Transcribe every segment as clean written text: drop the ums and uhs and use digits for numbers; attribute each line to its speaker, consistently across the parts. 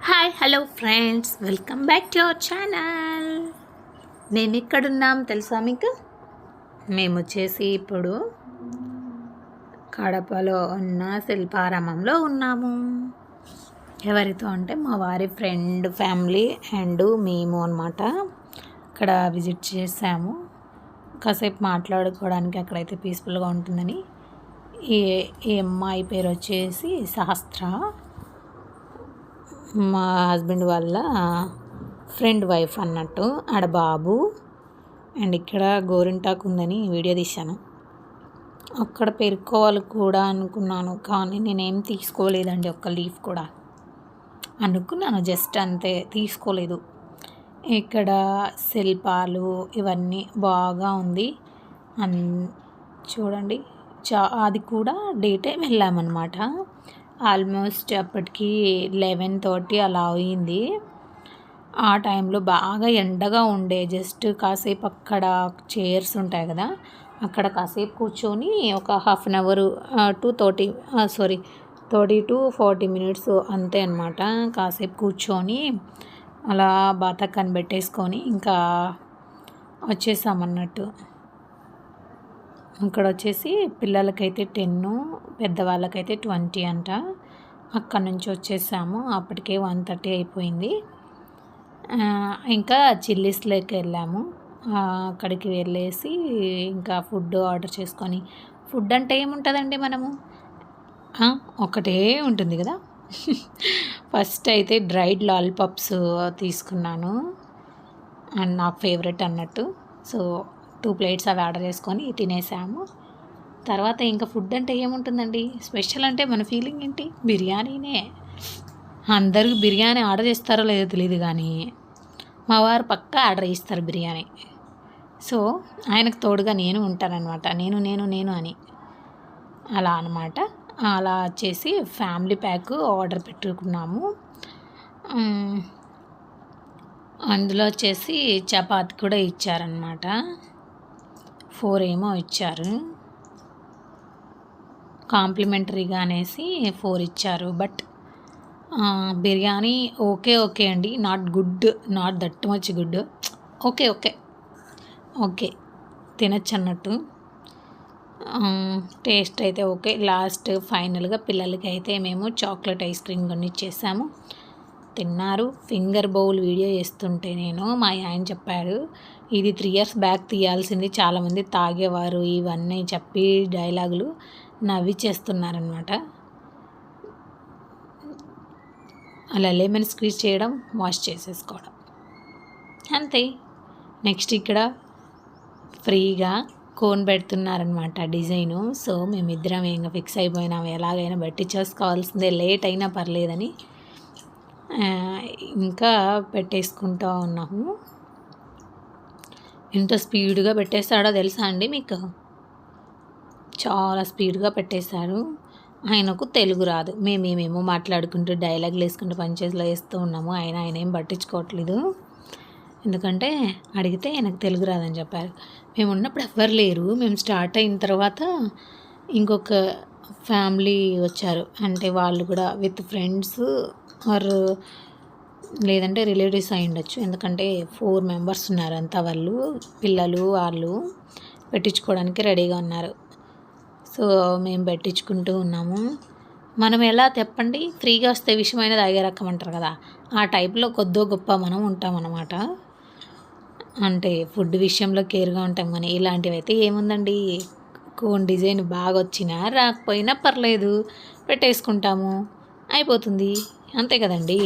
Speaker 1: Hi hello friends, welcome back to our channel. మేము ఎక్కడున్నాం తెలుసా మీకు? మేము వచ్చేసి ఇప్పుడు కడపలో ఉన్న శిల్పారామంలో ఉన్నాము. ఎవరితో అంటే మా వారి ఫ్రెండ్ ఫ్యామిలీ అండ్ మేము అనమాట. అక్కడ విజిట్ చేసాము. కాసేపు మాట్లాడుకోవడానికి అక్కడైతే పీస్ఫుల్గా ఉంటుందని. ఈ అమ్మాయి పేరు వచ్చేసి శాస్త్ర, మా హస్బెండ్ వాళ్ళ ఫ్రెండ్ వైఫ్ అన్నట్టు. ఆడ బాబు అండ్ ఇక్కడ గోరింటాకు ఉందని వీడియో తీశాను. అక్కడ పెరుక్కోవాలి కూడా అనుకున్నాను, కానీ నేనేం తీసుకోలేదండి. ఒక్క లీఫ్ కూడా అనుకున్నాను, జస్ట్ అంతే, తీసుకోలేదు. ఇక్కడ శిల్పాలు ఇవన్నీ బాగా ఉంది. చూడండి, అది కూడా డే టైం వెళ్ళామన్నమాట. ఆల్మోస్ట్ అప్పటికి 11:30 అలా అయింది. ఆ టైంలో బాగా ఎండగా ఉండే. జస్ట్ కాసేపు అక్కడ చైర్స్ ఉంటాయి కదా, అక్కడ కాసేపు కూర్చొని ఒక half an hour to 30 to 40 minutes అంతే అనమాట. కాసేపు కూర్చొని అలా బాతకాన్ని పెట్టేసుకొని ఇంకా వచ్చేసామన్నట్టు. ఇక్కడ వచ్చేసి పిల్లలకైతే 10, పెద్దవాళ్ళకైతే 20 అంట. అక్కడ నుంచి వచ్చేసాము. అప్పటికే 1:30 అయిపోయింది. ఇంకా చిల్లీస్లోకి వెళ్ళాము. అక్కడికి వెళ్ళేసి ఇంకా ఫుడ్ ఆర్డర్ చేసుకొని, ఫుడ్ అంటే ఏముంటుందండి, మనము ఒకటే ఉంటుంది కదా. ఫస్ట్ అయితే డ్రైడ్ లాలీపాప్స్ తీసుకున్నాను, అండ్ నాకు ఫేవరెట్ అన్నట్టు. సో 2 plates అవి ఆర్డర్ చేసుకొని తినేసాము. తర్వాత ఇంకా ఫుడ్ అంటే ఏముంటుందండి, స్పెషల్ అంటే మన ఫీలింగ్ ఏంటి, బిర్యానీనే. అందరూ బిర్యానీ ఆర్డర్ చేస్తారో లేదో తెలియదు, కానీ మా వారు పక్కా ఆర్డర్ చేస్తారు బిర్యానీ. సో ఆయనకు తోడుగా నేను ఉంటానన్నమాట. నేను అని అలా అనమాట. అలా వచ్చేసి ఫ్యామిలీ ప్యాక్ ఆర్డర్ పెట్టుకున్నాము. అందులో వచ్చేసి చపాతి కూడా ఇచ్చారనమాట. 4 ఏమో ఇచ్చారు, కాంప్లిమెంటరీగా అనేసి 4 ఇచ్చారు. బట్ బిర్యానీ ఓకే అండి, not good, not that much good. Okay తినచ్చు అన్నట్టు. టేస్ట్ అయితే ఓకే. లాస్ట్ ఫైనల్గా పిల్లలకి అయితే మేము చాక్లెట్ ఐస్ క్రీమ్ కొనిచ్చేసాము. తిన్నారు. ఫింగర్ బౌల్ వీడియో చేస్తుంటే మా ఆయన చెప్పాడు, ఇది 3 years బ్యాక్ తీయాల్సింది, చాలామంది తాగేవారు ఇవన్నీ చెప్పి డైలాగులు నవ్వి చేస్తున్నారనమాట. అలా లెమన్ స్క్వీజ్ చేయడం, వాష్ చేసేసుకోవడం అంతే. నెక్స్ట్ ఇక్కడ ఫ్రీగా కోన్ పెడుతున్నారనమాట, డిజైను. సో మేమిద్దరం ఇంకా ఫిక్స్ అయిపోయినాము, ఎలాగైనా బట్టి చేసుకోవాల్సిందే, లేట్ అయినా పర్లేదని ఇంకా పెట్టేసుకుంటూ ఉన్నాము. ఎంత స్పీడ్గా పెట్టేస్తాడో తెలుసా అండి మీకు? చాలా స్పీడ్గా పెట్టేశాడు. ఆయనకు తెలుగు రాదు, మేమేమో మాట్లాడుకుంటూ డైలాగులు వేసుకుంటూ పంచేస్లో వేస్తూ ఉన్నాము. ఆయన ఏం పట్టించుకోవట్లేదు, ఎందుకంటే అడిగితే ఆయనకు తెలుగు రాదని చెప్పారు. మేము ఉన్నప్పుడు ఎవ్వరు లేరు. మేము స్టార్ట్ అయిన తర్వాత ఇంకొక ఫ్యామిలీ వచ్చారు, అంటే వాళ్ళు కూడా విత్ ఫ్రెండ్స్ ఆర్ లేదంటే రిలేటివ్స్ అయి ఉండొచ్చు. ఎందుకంటే 4 members ఉన్నారు అంతా, వాళ్ళు పిల్లలు వాళ్ళు పెట్టించుకోవడానికి రెడీగా ఉన్నారు. సో మేము పెట్టించుకుంటూ ఉన్నాము. మనం ఎలా చెప్పండి, ఫ్రీగా వస్తే విషయమైన తాగే రకం అంటారు కదా, ఆ టైప్లో కొద్దో గొప్ప మనం ఉంటామన్నమాట. అంటే ఫుడ్ విషయంలో కేర్గా ఉంటాం, కానీ ఇలాంటివి అయితే ఏముందండి, కోన్ డిజైన్ బాగా వచ్చినా రాకపోయినా పర్లేదు, పెట్టేసుకుంటాము, అయిపోతుంది, అంతే కదండి.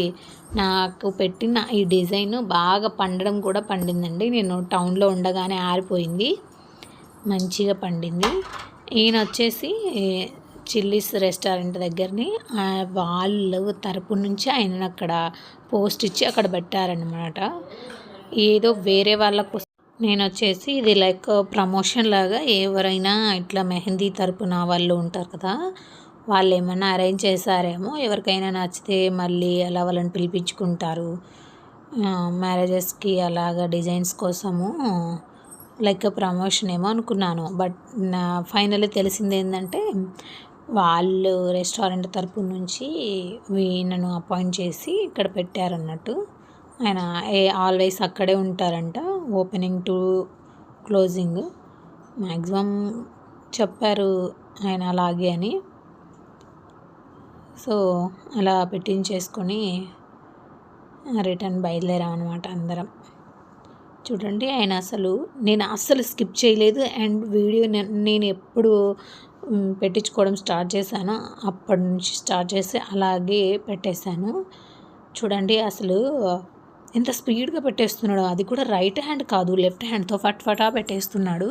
Speaker 1: నాకు పెట్టిన ఈ డిజైన్ బాగా పండడం కూడా పండిందండి. నేను టౌన్లో ఉండగానే ఆరిపోయింది, మంచిగా పండింది. ఈయన వచ్చేసి చిల్లీస్ రెస్టారెంట్ దగ్గరని వాళ్ళు తరపు నుంచి ఆయన అక్కడ పోస్ట్ ఇచ్చి అక్కడ పెట్టారనమాట. ఏదో వేరే వాళ్ళకు నేను వచ్చేసి ఇది లైక్ ప్రమోషన్ లాగా, ఎవరైనా ఇట్లా మెహందీ తరపున వాళ్ళు ఉంటారు కదా, వాళ్ళు ఏమైనా అరేంజ్ చేశారేమో, ఎవరికైనా నచ్చితే మళ్ళీ అలా వాళ్ళని పిలిపించుకుంటారు మ్యారేజెస్కి, అలాగా డిజైన్స్ కోసము లైక్ ప్రమోషన్ ఏమో అనుకున్నాను. బట్ నా ఫైనల్లీ తెలిసింది ఏంటంటే వాళ్ళు రెస్టారెంట్ తరపు నుంచి నన్ను అపాయింట్ చేసి ఇక్కడ పెట్టారన్నట్టు. ఆయన ఆల్వేస్ అక్కడే ఉంటారంట, ఓపెనింగ్ టు క్లోజింగ్. మ్యాక్సిమం చెప్పారు ఆయన అలాగే అని. సో అలా పెట్టించేసుకొని రిటర్న్ బయలుదేరామన్నమాట అందరం. చూడండి, ఆయన నేను అస్సలు స్కిప్ చేయలేదు. అండ్ వీడియో నేను ఎప్పుడు పెట్టించుకోవడం స్టార్ట్ చేశానో అప్పటి నుంచి స్టార్ట్ చేసి అలాగే పెట్టేశాను. చూడండి అసలు ఎంత స్పీడ్గా పెట్టేస్తున్నాడు, అది కూడా రైట్ హ్యాండ్ కాదు లెఫ్ట్ హ్యాండ్తో ఫటా పెట్టేస్తున్నాడు.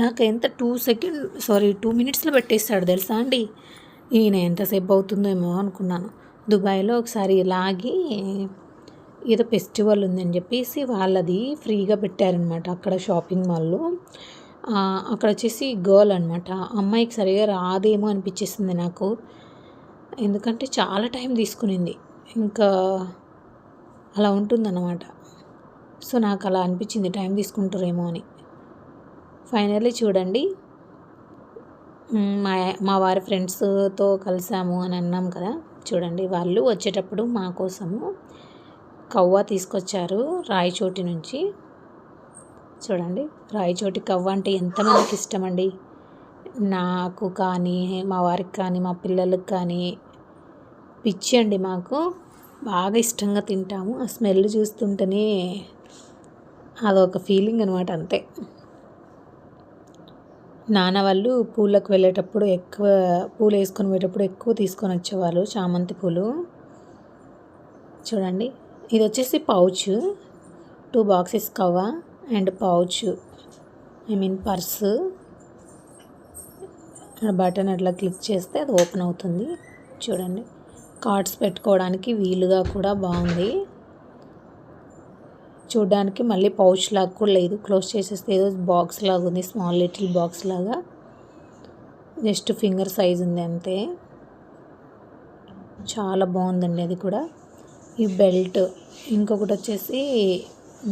Speaker 1: నాకు ఎంత 2 మినిట్స్లో పెట్టేస్తాడు తెలుసా అండి. ఈయన ఎంతసేపు అవుతుందో ఏమో అనుకున్నాను. దుబాయ్లో ఒకసారి ఇలాగే ఏదో ఫెస్టివల్ ఉందని చెప్పేసి వాళ్ళది ఫ్రీగా పెట్టారనమాట అక్కడ షాపింగ్ మాల్లో. అక్కడ వచ్చేసి గర్ల్ అనమాట, అమ్మాయికి సరిగా రాదేమో అనిపించేసింది నాకు, ఎందుకంటే చాలా టైం తీసుకునింది. ఇంకా అలా ఉంటుందన్నమాట. సో నాకు అలా అనిపించింది, టైం తీసుకుంటారేమో అని. ఫైనల్లీ చూడండి, మా వారి ఫ్రెండ్స్తో కలిసాము అని అన్నాం కదా. చూడండి, వాళ్ళు వచ్చేటప్పుడు మా కోసము కవ్వ తీసుకొచ్చారు రాయచోటి నుంచి. చూడండి, రాయచోటి కవ్వ అంటే ఎంతమందికి ఇష్టం అండి. నాకు కానీ, మా వారికి కానీ, మా పిల్లలకు కానీ పిచ్చి అండి. మాకు బాగా ఇష్టంగా తింటాము. ఆ స్మెల్ చూస్తుంటేనే అదొక ఫీలింగ్ అనమాట, అంతే. నాన్న వాళ్ళు పూలకు వెళ్ళేటప్పుడు పూలు వేసుకొని పోయేటప్పుడు ఎక్కువ తీసుకొని వచ్చేవాళ్ళు చామంతి పూలు. చూడండి, ఇది వచ్చేసి పౌచ్, 2 బాక్సెస్ కవ్వ అండ్ పౌచ్, పర్సు. బటన్ అట్లా క్లిక్ చేస్తే అది ఓపెన్ అవుతుంది. చూడండి, కార్డ్స్ పెట్టుకోవడానికి వీలుగా కూడా బాగుంది. చూడడానికి మళ్ళీ పౌచ్ లాగా కూడా లేదు, క్లోజ్ చేసేస్తే ఏదో బాక్స్ లాగా ఉంది, స్మాల్ లిటిల్ బాక్స్ లాగా. జస్ట్ ఫింగర్ సైజ్ ఉంది అంతే. చాలా బాగుందండి అది కూడా. ఈ బెల్ట్, ఇంకొకటి వచ్చేసి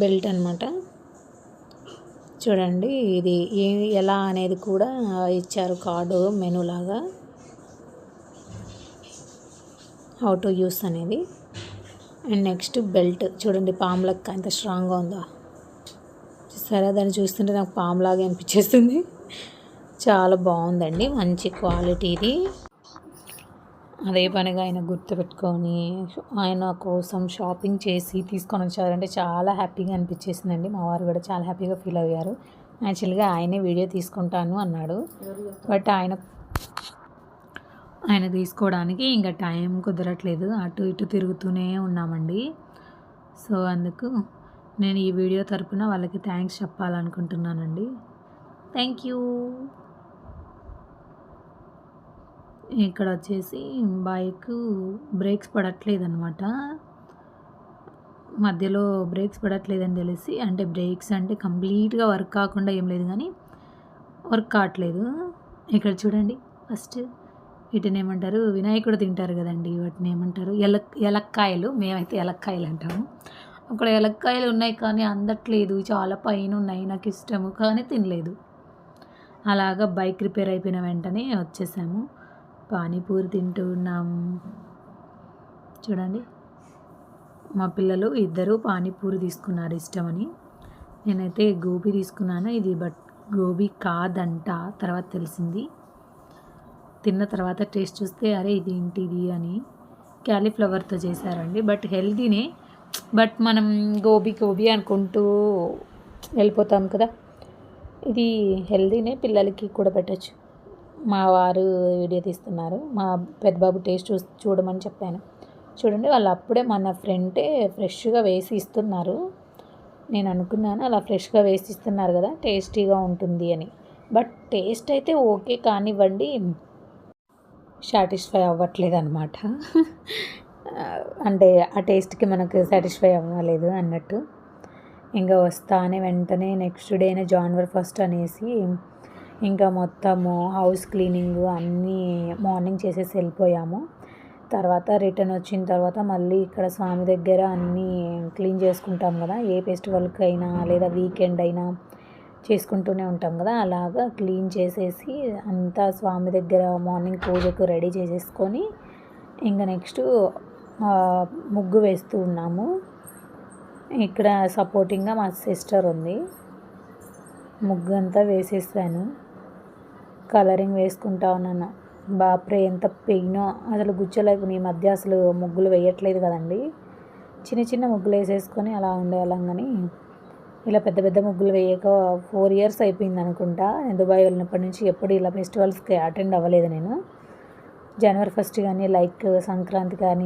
Speaker 1: బెల్ట్ అనమాట. చూడండి, ఇది ఎలా అనేది కూడా ఇచ్చారు కార్డు, మెనూ లాగా, హౌ టు యూస్ అనేది. అండ్ నెక్స్ట్ బెల్ట్ చూడండి, పాములక్క ఎంత స్ట్రాంగ్గా ఉందో. సరే, దాన్ని చూస్తుంటే నాకు పాములాగే అనిపించేస్తుంది. చాలా బాగుందండి, మంచి క్వాలిటీది. అదే పనిగా ఆయన గుర్తుపెట్టుకొని ఆయన కోసం షాపింగ్ చేసి తీసుకొని వచ్చారంటే చాలా హ్యాపీగా అనిపించేసిందండి. మా వారు కూడా చాలా హ్యాపీగా ఫీల్ అయ్యారు. యాక్చువల్గా ఆయనే వీడియో తీసుకుంటాను అన్నాడు, బట్ ఆయన తీసుకోవడానికి ఇంకా టైం కుదరట్లేదు, అటు ఇటు తిరుగుతూనే ఉన్నామండి. సో అందుకు నేను ఈ వీడియో తరపున వాళ్ళకి థ్యాంక్స్ చెప్పాలనుకుంటున్నానండి. Thank you. ఇక్కడ వచ్చేసి బైక్ బ్రేక్స్ పడట్లేదన్నమాట. మధ్యలో బ్రేక్స్ పడట్లేదని తెలిసి, అంటే బ్రేక్స్ అంటే కంప్లీట్గా వర్క్ కాకుండా ఏం లేదు, కానీ వర్క్ కావట్లేదు. ఇక్కడ చూడండి, ఫస్ట్ వీటిని ఏమంటారు, వినాయకుడు తింటారు కదండి, వాటిని ఏమంటారు, ఎలక్కాయలు. మేమైతే ఎలక్కాయలు అంటాము. అక్కడ ఎలక్కాయలు ఉన్నాయి కానీ అందట్లేదు, చాలా పైన ఉన్నాయి, నాకు ఇష్టము కానీ తినలేదు. అలాగా బైక్ రిపేర్ అయిపోయిన వెంటనే వచ్చేసాము. పానీపూరి తింటూ ఉన్నాము. చూడండి, మా పిల్లలు ఇద్దరు పానీపూరి తీసుకున్నారు ఇష్టమని. నేనైతే గోబీ తీసుకున్నాను, ఇది బట్ గోబీ కాదంట తర్వాత తెలిసింది. తిన్న తర్వాత టేస్ట్ చూస్తే అరే ఇది ఏంటిది అని. క్యాలీఫ్లవర్తో చేశారండి, బట్ హెల్తీనే. బట్ మనం గోబీ అనుకుంటూ వెళ్ళిపోతాం కదా, ఇది హెల్తీనే, పిల్లలకి కూడా పెట్టచ్చు. మా వారు వీడియో తీస్తున్నారు, మా పెద్ద బాబు టేస్ట్ చూడమని చెప్పాను. చూడండి, వాళ్ళు అప్పుడే మన ఫ్రెండే ఫ్రెష్గా వేసి ఇస్తున్నారు. నేను అనుకున్నాను అలా ఫ్రెష్గా వేసి ఇస్తున్నారు కదా, టేస్టీగా ఉంటుంది అని. బట్ టేస్ట్ అయితే ఓకే కానివ్వండి, సాటిస్ఫై అవ్వట్లేదు అనమాట. అంటే ఆ టేస్ట్కి మనకు సాటిస్ఫై అవ్వలేదు అన్నట్టు. ఇంకా వస్తానే వెంటనే నెక్స్ట్ డేనే జనవరి 1 అనేసి ఇంకా మొత్తము హౌస్ క్లీనింగ్ అన్నీ మార్నింగ్ చేసేసి వెళ్ళిపోయాము. తర్వాత రిటర్న్ వచ్చిన తర్వాత మళ్ళీ ఇక్కడ స్వామి దగ్గర అన్నీ క్లీన్ చేసుకుంటాం కదా, ఏ ఫెస్టివల్కి అయినా లేదా వీకెండ్ అయినా చేసుకుంటూనే ఉంటాం కదా, అలాగా క్లీన్ చేసేసి అంతా స్వామి దగ్గర మార్నింగ్ పూజకు రెడీ చేసేసుకొని ఇంకా నెక్స్ట్ ముగ్గు వేస్తూ ఉన్నాము. ఇక్కడ సపోర్టింగ్గా మా సిస్టర్ ఉంది. ముగ్గు అంతా వేసేసాను, కలరింగ్ వేసుకుంటా ఉన్నాను. బాప్రే ఎంత పెయినో, అసలు గుచ్చలేకు ఈ మధ్య అసలు ముగ్గులు వేయట్లేదు కదండి. చిన్న చిన్న ముగ్గులు వేసేసుకొని అలా ఉండేవాళ్ళం, కానీ ఇలా పెద్ద పెద్ద ముగ్గులు వేయక 4 years అయిపోయింది అనుకుంటా. నేను దుబాయ్ వెళ్ళినప్పటి నుంచి ఎప్పుడు ఇలా ఫెస్టివల్స్కి అటెండ్ అవ్వలేదు నేను. January 1st కానీ లైక్ సంక్రాంతి కానీ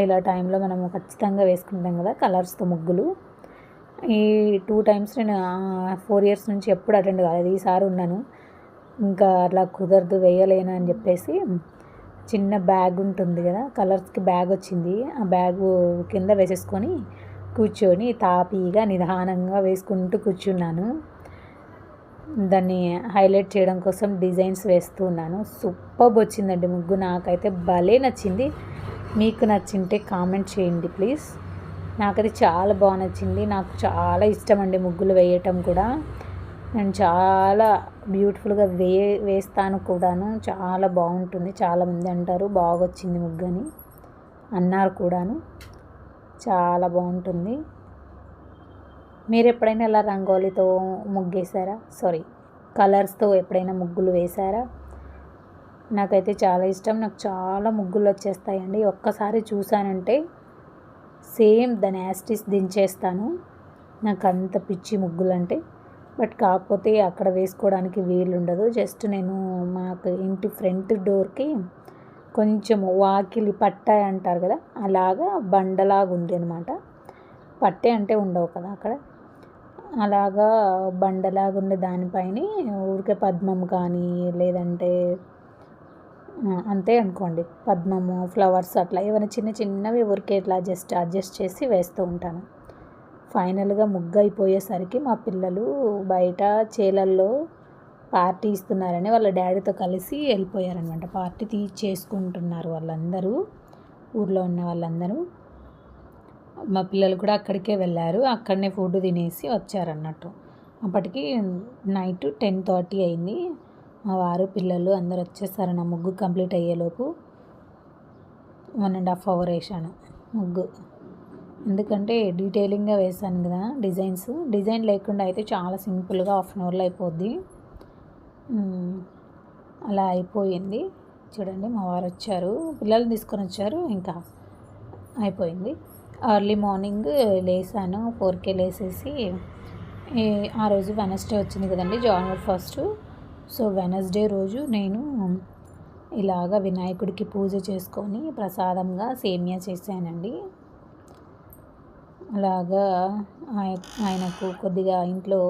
Speaker 1: ఇలా టైంలో మనము ఖచ్చితంగా వేసుకుంటాం కదా కలర్స్తో ముగ్గులు. ఈ 2 times నేను 4 years నుంచి ఎప్పుడు అటెండ్ కాలేదు. ఈసారి ఉన్నాను, ఇంకా అలా కుదరదు వేయలేను అని చెప్పేసి చిన్న బ్యాగ్ ఉంటుంది కదా, కలర్స్కి బ్యాగ్ వచ్చింది. ఆ బ్యాగు కింద వేసేసుకొని కూర్చొని తాపీగా నిదానంగా వేసుకుంటూ కూర్చున్నాను. దాన్ని హైలైట్ చేయడం కోసం డిజైన్స్ వేస్తూ ఉన్నాను. సూపర్బ్ వచ్చిందండి ముగ్గు, నాకైతే భలే నచ్చింది. మీకు నచ్చింటే కామెంట్ చేయండి ప్లీజ్. నాకైతే చాలా బాగా నచ్చింది. నాకు చాలా ఇష్టం అండి ముగ్గులు వేయటం కూడా. నేను చాలా బ్యూటిఫుల్గా వేస్తాను కూడాను. చాలా బాగుంటుంది. చాలామంది అంటారు బాగా వచ్చింది ముగ్గు అని అన్నారు కూడాను. చాలా బాగుంటుంది. మీరు ఎప్పుడైనా ఇలా రంగోలితో ముగ్గేసారా? కలర్స్తో ఎప్పుడైనా ముగ్గులు వేశారా? నాకైతే చాలా ఇష్టం. నాకు చాలా ముగ్గులు వచ్చేస్తాయండి. ఒక్కసారి చూసానంటే సేమ్ దాని యాస్టిస్ దించేస్తాను. నాకు అంత పిచ్చి ముగ్గులు అంటే. బట్ కాకపోతే అక్కడ వేసుకోవడానికి వీలు ఉండదు. జస్ట్ నేను మాకు ఇంటి ఫ్రంట్ డోర్కి కొంచెం వాకిలి పట్టాయి అంటారు కదా, అలాగా బండలాగా ఉంది అనమాట. పట్టే అంటే ఉండవు కదా అక్కడ, అలాగా బండలాగా ఉండే దానిపైన ఊరికే పద్మం కానీ లేదంటే అంతే అనుకోండి, పద్మము ఫ్లవర్స్ అట్లా ఏమైనా చిన్న చిన్నవి ఊరికే ఇట్లా అడ్జస్ట్ చేసి వేస్తూ ఉంటాను. ఫైనల్గా ముగ్గు అయిపోయేసరికి మా పిల్లలు బయట చేలల్లో పార్టీ ఇస్తున్నారని వాళ్ళ డాడీతో కలిసి వెళ్ళిపోయారనమాట. పార్టీ చేసుకుంటున్నారు వాళ్ళందరూ, ఊర్లో ఉన్న వాళ్ళందరూ. మా పిల్లలు కూడా అక్కడికే వెళ్ళారు, అక్కడనే ఫుడ్ తినేసి వచ్చారన్నట్టు. అప్పటికి నైట్ 10:30 అయింది. మా వారు పిల్లలు అందరు వచ్చేసారు. నా ముగ్గు కంప్లీట్ అయ్యేలోపు 1.5 hour వేసాను ముగ్గు. ఎందుకంటే డీటెయిలింగ్గా వేసాను కదా డిజైన్ లేకుండా అయితే చాలా సింపుల్గా 1/2 hourలో అయిపోద్ది. అలా అయిపోయింది. చూడండి మా వారు వచ్చారు, పిల్లల్ని తీసుకొని వచ్చారు, ఇంకా అయిపోయింది. ఎర్లీ మార్నింగ్ లేసాను, 4కే లేసేసి ఆ రోజు వెనస్డే వచ్చింది కదండి, January 1st. సో వెనస్డే రోజు నేను ఇలాగ వినాయకుడికి పూజ చేసుకొని ప్రసాదంగా సేమియా చేశానండి. అలాగా ఆయనకు కొద్దిగా ఇంట్లో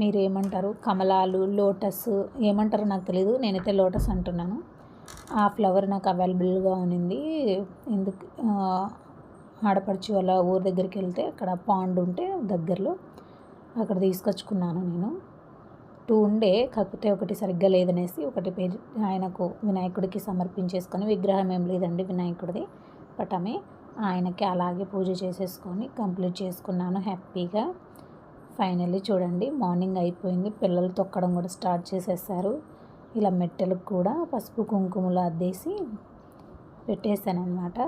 Speaker 1: మీరేమంటారు, కమలాలు, లోటస్ ఏమంటారో నాకు తెలీదు, నేనైతే లోటస్ అంటున్నాను. ఆ ఫ్లవర్ నాకు అవైలబుల్గా ఉన్నింది. ఎందుకు ఆడపడుచు వాళ్ళ ఊరు దగ్గరికి వెళ్తే అక్కడ పాండ్ ఉంటే దగ్గరలో అక్కడ తీసుకొచ్చుకున్నాను నేను. 2 ఉండే, కాకపోతే ఒకటి సరిగ్గా లేదనేసి ఒకటి ఆయనకు వినాయకుడికి సమర్పించేసుకొని, విగ్రహం ఏం లేదండి వినాయకుడిది పటమే, ఆయనకి అలాగే పూజ చేసేసుకొని కంప్లీట్ చేసుకున్నాను హ్యాపీగా. ఫైనల్లీ చూడండి మార్నింగ్ అయిపోయింది. పిల్లలు తొక్కడం కూడా స్టార్ట్ చేసేసారు. ఇలా మెట్టెలకు కూడా పసుపు కుంకుమలు అద్దేసి పెట్టేశాను అనమాట.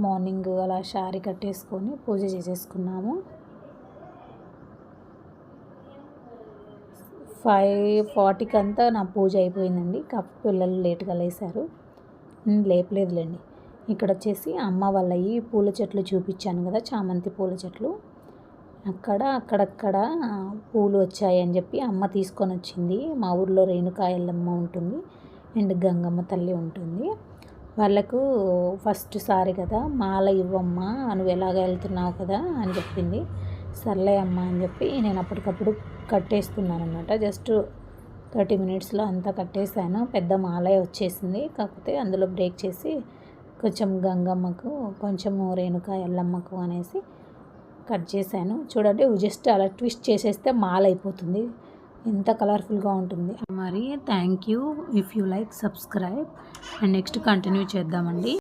Speaker 1: మార్నింగ్ అలా శారీ కట్టేసుకొని పూజ చేసేసుకున్నాము. 5:40 అంతా నా పూజ అయిపోయిందండి. కాకపోతే పిల్లలు లేట్గా లేసారు, లేపలేదులేండి. ఇక్కడ వచ్చేసి అమ్మ వాళ్ళ ఈ పూల చెట్లు చూపించాను కదా, చామంతి పూల చెట్లు, అక్కడక్కడ పూలు వచ్చాయని చెప్పి అమ్మ తీసుకొని వచ్చింది. మా ఊర్లో రేణుకా ఎల్లమ్మ ఉంటుంది అండ్ గంగమ్మ తల్లి ఉంటుంది. వాళ్ళకు ఫస్ట్ సారి కదా, మాల ఇవ్వమ్మా నువ్వు ఎలాగ వెళ్తున్నావు కదా అని చెప్పింది. సర్లే అమ్మ అని చెప్పి నేను అప్పటికప్పుడు కట్టేస్తున్నాను అనమాట. జస్ట్ 30 minutesలో అంతా కట్టేశాను. పెద్ద మాలే వచ్చేసింది. కాకపోతే అందులో బ్రేక్ చేసి కొంచెం గంగమ్మకు, కొంచెము రేణుకా ఎల్లమ్మకు అనేసి కట్ చేశాను. చూడండి జస్ట్ అలా ట్విస్ట్ చేసేస్తే మాల అయిపోతుంది, ఎంత కలర్ఫుల్గా ఉంటుంది. మరి thank you. If you like subscribe and next continue చేద్దామండి.